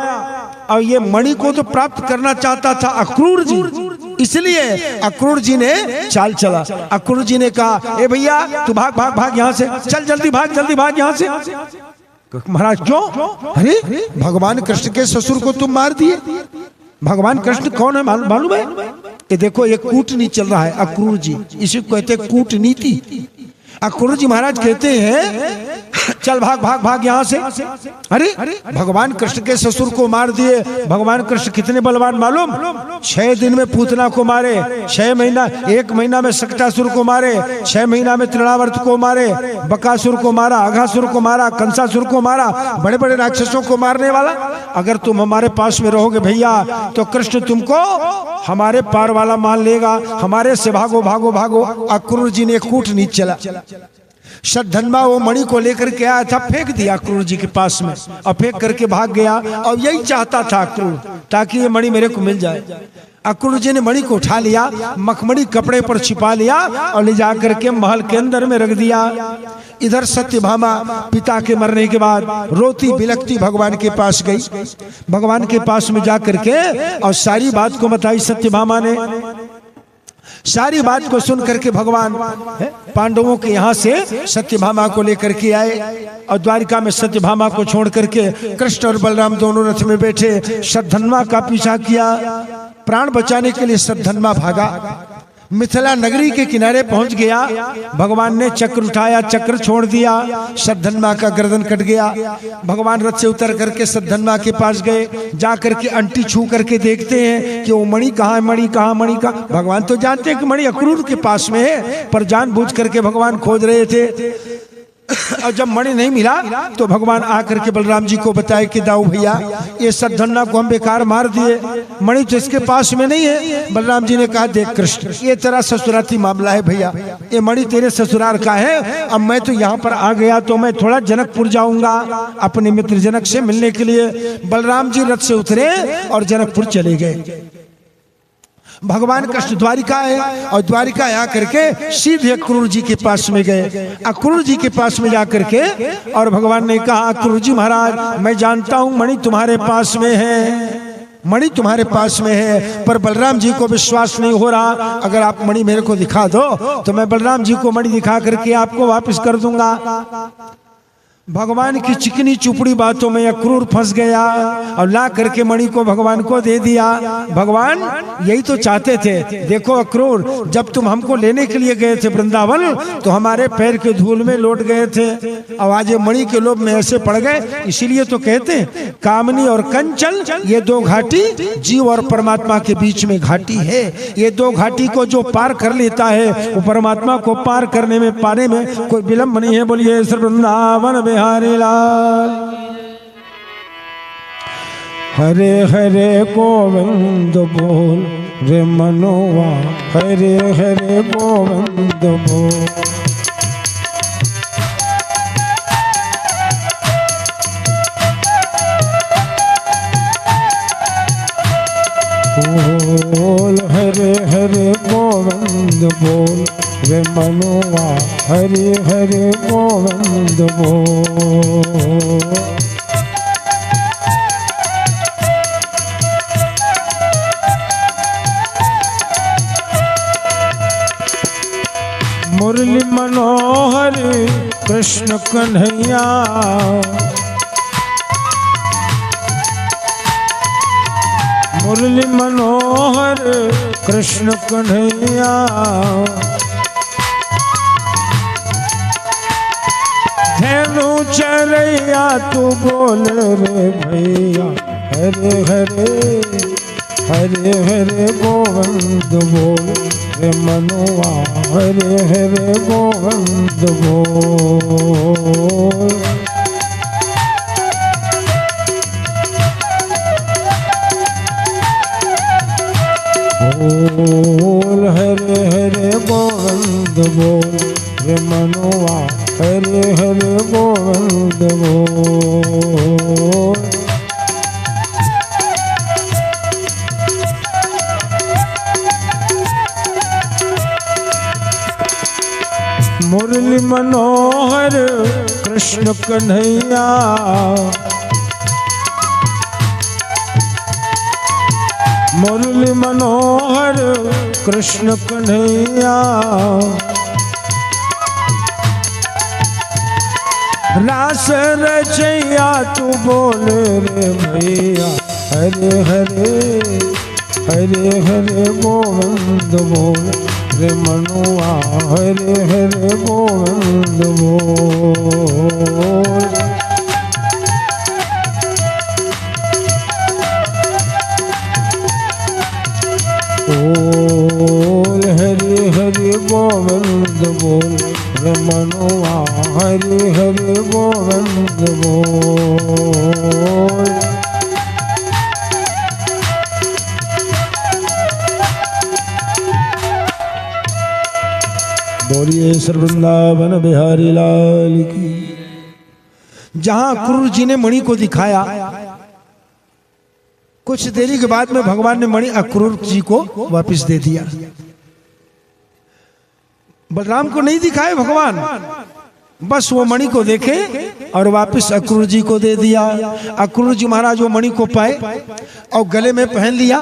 और ये मणि को तो प्राप्त करना चाहता था अक्रूर जी, इसलिए अक्रूर जी ने चाल चला। अक्रूर जी ने कहा ए भैया तू भाग भाग भाग यहाँ से, चल जल्दी भाग यहाँ से। महाराज क्यों? अरे भगवान कृष्ण के ससुर को तुम मार दिए। भगवान कृष्ण कौन है मालूम है? ये देखो ये कूटनीति चल रहा है अक्रूर जी, इसी को कहते हैं कूटनीति। अक्रूर जी महाराज कहते हैं चल भाग भाग भाग यहाँ से। अरे भगवान कृष्ण के ससुर को मार दिए। भगवान कृष्ण कितने बलवान मालूम? 6 दिन में पूतना को मारे, 1 महीना में शक्टासुर को मारे, 6 महीना में तृणावर्त को मारे, बकासुर को मारा, अघासुर को मारा, कंसासुर को मारा, बड़े बड़े राक्षसों को मारने वाला। अगर तुम हमारे पास में रहोगे भैया तो कृष्ण तुमको हमारे पार वाला मान लेगा, हमारे से भागो भागो भागो। अक्रूर जी ने कूटनीति चला। शतधन्वा वो मणि को लेकर के आया था, फेंक दिया अक्रूर जी के पास में और फेंक करके भाग गया। और यही चाहता था अक्रूर ताकि ये मणि मेरे को मिल जाए। अक्रूर जी ने मणि को उठा लिया, मखमली कपड़े पर छिपा लिया और ले जा करके महल के अंदर में रख दिया। इधर सत्यभामा पिता के मरने के बाद रोती बिलखती भगवान के पास गई। भगवान के पास में जा करके और सारी बात को बताई सत्यभामा ने। सारी बात को सुन करके भगवान पांडवों के यहाँ से सत्यभामा को लेकर के आए और द्वारिका में सत्यभामा को छोड़ करके कृष्ण और बलराम दोनों रथ में बैठे शतधन्वा का पीछा किया। प्राण बचाने के लिए शतधन्वा भागा, मिथिला नगरी के किनारे पहुंच गया। भगवान ने चक्र उठाया, चक्र छोड़ दिया, शतधन्वा का गर्दन कट गया। भगवान रथ से उतर करके शतधन्वा के पास गए, जा करके अंटी छू करके देखते हैं कि वो मणि कहाँ है, मणि कहाँ, मणि कहाँ। भगवान तो जानते हैं कि मणि अक्रूर के पास में है, पर जानबूझ करके भगवान खोज रहे थे। और जब मणि नहीं मिला तो भगवान आकर के बलराम जी को बताए कि दाऊ भैया ये शतधन्वा को हम बेकार मार दिए, मणि तो इसके पास में नहीं है। बलराम जी ने कहा देख कृष्ण ये तेरा ससुराती मामला है भैया, ये मणि तेरे ससुराल का है। अब मैं तो यहाँ पर आ गया तो मैं थोड़ा जनकपुर जाऊंगा अपने मित्र जनक से मिलने के लिए। बलराम जी रथ से उतरे और जनकपुर चले गए। भगवान कृष्ण द्वारिका आए और द्वारिका आकर के सीधे अक्रूर जी के पास में गए। अक्रूर जी के पास में जाकर के और भगवान ने कहा अक्रूर जी महाराज मैं जानता हूँ मणि तुम्हारे पास में है, मणि तुम्हारे पास में है, पर बलराम जी को विश्वास नहीं हो रहा। अगर आप मणि मेरे को दिखा दो तो मैं बलराम जी को मणि दिखा करके आपको वापस कर दूंगा। भगवान की चिकनी चुपड़ी बातों में अक्रूर फंस गया और ला करके मणि को भगवान को दे दिया। भगवान यही तो चाहते थे। देखो अक्रूर जब तुम हमको लेने के लिए गए थे वृंदावन तो हमारे पैर के धूल में लौट गए थे, अब आज ये मणि के लोभ में ऐसे पड़ गए। इसीलिए तो कहते हैं कामनी और कंचन ये 2 घाटी जीव और परमात्मा के बीच में घाटी है। ये 2 घाटी को जो पार कर लेता है वो परमात्मा को पार करने में पाने में कोई विलम्ब नहीं है। बोलिए श्री वृंदावन बिहारी लाल। हरे हरे गोविंद बोल रे मनोवा, हरे हरे गोविंद बोल। बोल हरे हरे गोविंद बोल रे मनोवा, हरे हरे गोविंद बोल। मुरली मनोहर कृष्ण कन्हैया, मुरली मनोहर कृष्ण कन्हैया। धेनु चरैया तू बोल रे भैया, हरे हरे हरे हरे गोविंद बोल रे मनुआ, हरे हरे गोविंद बोल। बोल हरे हरे गोविंद बोल रे मनुआ, हरे हरे गोविंद बोल। मुरली मनोहर कृष्ण कन्हैया, मुरली मनोहर कृष्ण कन्हैया। रास रचैया तू बोल रे भैया, हरे हरे हरे हरे गोविंद बोल रे मनुआ, हरे हरे गोविंद बोल। बोल हरे हरे गोविंद बोल रे मनुआ, हरे हरे गोविंद बोल। बोलिए श्री वृंदावन बिहारी लाल की। जहां क्रूर जी ने मणि को दिखाया, कुछ देरी के बाद में भगवान ने मणि अक्रूर जी को वापस दे दिया। बलराम को नहीं दिखाए भगवान, बस वो मणि को देखे और वापस अक्रूर जी को दे दिया। अक्रूर जी महाराज वो मणि को पाए और गले में पहन लिया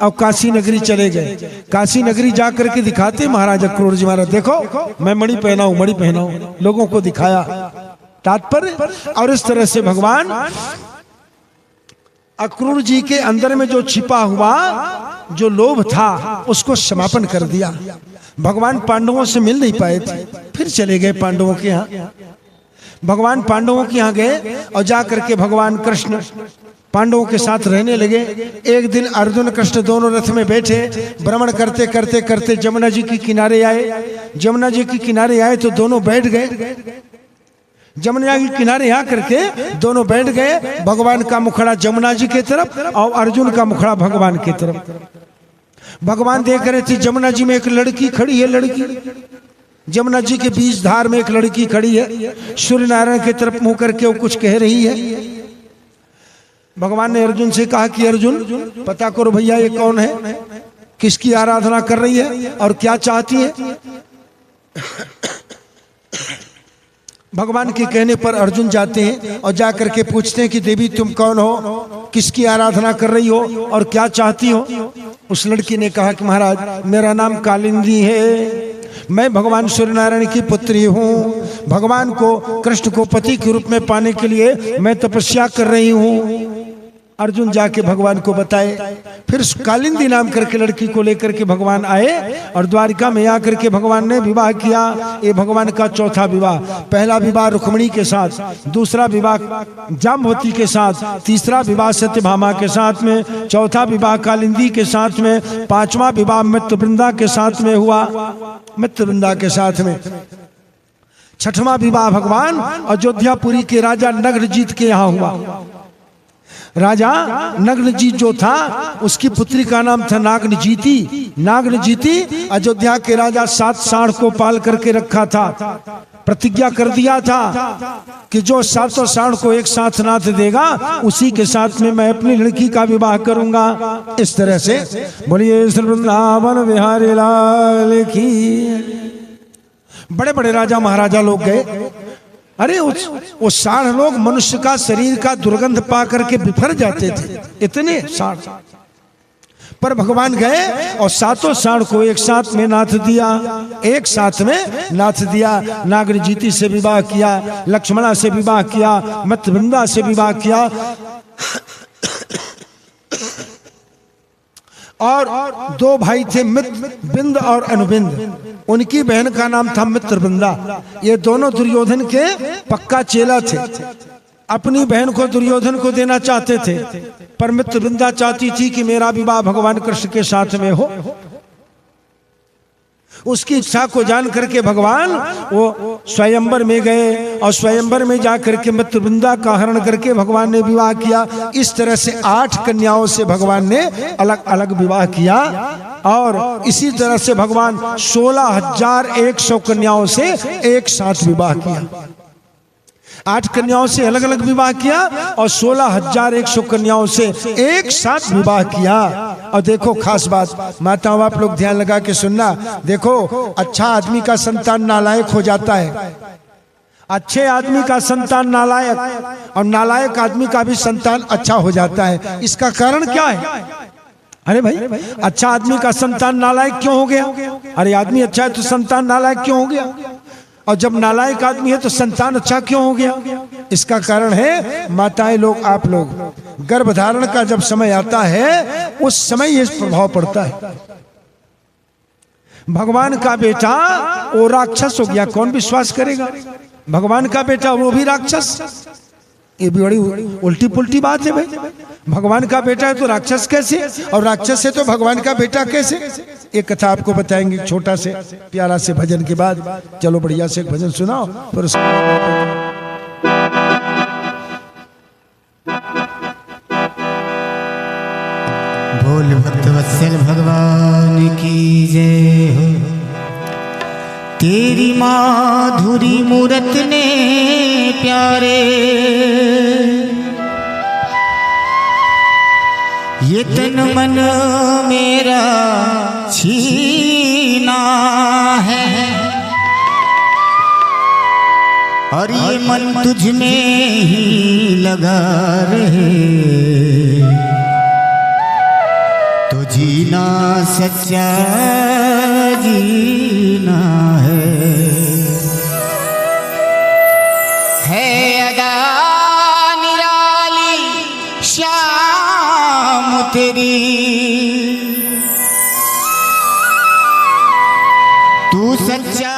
और काशी नगरी चले गए। काशी नगरी जाकर के दिखाते महाराज अक्रूर जी महाराज, देखो मैं मणि पहना हूं, मणि पहना हूं, लोगों को दिखाया तात्पर्य। और इस तरह से भगवान अक्रूर जी के अंदर में जो छिपा हुआ जो लोभ था उसको समापन कर दिया। भगवान पांडवों से मिल नहीं पाए थे, फिर चले गए पांडवों के यहाँ। भगवान पांडवों के यहाँ गए और जा करके भगवान कृष्ण पांडवों के साथ रहने लगे। एक दिन अर्जुन कृष्ण दोनों रथ में बैठे, भ्रमण करते करते करते जमुना जी के किनारे आए। जमुना जी के किनारे आए तो दोनों बैठ गए। जमुना के किनारे आकर के दोनों बैठ गए। भगवान का मुखड़ा जमुना जी की तरफ और अर्जुन का मुखड़ा भगवान की तरफ। भगवान देख रहे थे जमुना जी में एक लड़की खड़ी है। लड़की जमुना जी के बीच धार में एक लड़की खड़ी है, सूर्य नारायण की तरफ मुंह करके वो कुछ कह रही है। भगवान ने अर्जुन से कहा कि अर्जुन पता करो भैया ये कौन है, किसकी आराधना कर रही है और क्या चाहती है। भगवान के कहने पर अर्जुन जाते हैं और जा करके पूछते हैं कि देवी तुम कौन हो, किसकी आराधना कर रही हो और क्या चाहती हो। उस लड़की ने कहा कि महाराज मेरा नाम कालिंदी है, मैं भगवान सूर्यनारायण की पुत्री हूँ। भगवान को कृष्ण को पति के रूप में पाने के लिए मैं तपस्या कर रही हूँ। अर्जुन जाके भगवान को बताए। फिर कालिंदी नाम करके लड़की को लेकर के भगवान आए और द्वारिका में आकर के भगवान ने विवाह किया। ये भगवान का चौथा विवाह। पहला विवाह रुक्मिणी के साथ, दूसरा विवाह जाम्बवती के साथ, तीसरा विवाह सत्यभामा के साथ में, चौथा विवाह कालिंदी के साथ में, पांचवा विवाह मित्रवृंदा के साथ में हुआ, मित्रवृंदा के साथ में। छठवां विवाह भगवान अयोध्यापुरी के राजा नग्नजीत के यहाँ हुआ। राजा नग्नजीत जो था उसकी पुत्री का नाम था नागनजीती। नागनजीती अयोध्या के राजा 7 साढ़ को पाल करके रखा था। प्रतिज्ञा कर दिया था कि जो 7 साढ़ को एक साथ नाथ देगा उसी के साथ में मैं अपनी लड़की का विवाह करूंगा। इस तरह से बोलिए श्री वृंदावन बिहारी लाल की। बड़े बड़े राजा महाराजा लोग गए। अरे वो 60 लोग मनुष्य का शरीर का दुर्गंध पा करके बिफर जाते थे, इतने 60। पर भगवान गए और सातों साण को एक साथ में नाथ दिया, एक साथ में नाथ दिया। नागरजीती से विवाह किया, लक्ष्मणा से विवाह किया, मत्स्यवृंदा से विवाह किया और दो भाई थे मित्रवृंद और अनुबिंद, उनकी बहन का नाम था मित्रवृंदा। ये दोनों दुर्योधन के पक्का चेला थे। अपनी बहन को दुर्योधन को देना चाहते थे, पर मित्रवृंदा चाहती थी कि मेरा विवाह भगवान कृष्ण के साथ में हो। उसकी इच्छा को जान करके भगवान वो स्वयंवर में गए और स्वयंवर में जाकर के मित्रवृंदा का हरण करके भगवान ने विवाह किया। इस तरह से 8 कन्याओं से भगवान ने अलग अलग विवाह किया और इसी तरह से भगवान 16,100 कन्याओं से एक साथ विवाह किया। 8 कन्याओं से अलग अलग विवाह किया और 16,100 कन्याओं से एक साथ विवाह किया। और देखो खास बात, माताओं आप लोग ध्यान लगा के सुनना। देखो, अच्छा आदमी का संतान नालायक हो जाता है, अच्छे आदमी का संतान नालायक, और नालायक आदमी का भी संतान अच्छा हो जाता है। इसका कारण क्या है? अरे भाई, अच्छा आदमी का संतान नालायक क्यों हो गया? अरे आदमी अच्छा है तो संतान नालायक क्यों हो गया? और जब नालायक आदमी है तो संतान अच्छा क्यों हो गया? इसका कारण है, माताएं लोग, आप लोग, गर्भधारण का जब समय आता है उस समय ये प्रभाव पड़ता है। भगवान का बेटा वो राक्षस हो गया, कौन विश्वास करेगा? भगवान का बेटा वो भी राक्षस, ये भी बड़ी उल्टी पुल्टी बात है भाई। भगवान का बेटा है तो राक्षस कैसे, और राक्षस है तो भगवान का बेटा कैसे? एक कथा आपको बताएंगे छोटा से प्यारा से भजन के बाद। चलो बढ़िया से एक भजन सुनाओ, फिर बोल भक्तवत्सल भगवान की जय हो। तेरी माधुरी मूरत ने प्यारे ये तन मन मेरा छीना है, और ये मन तुझ में ही लगा रहे, तो जीना सच्चा जीना है अदा निराली श्याम तेरी, तू सच्चा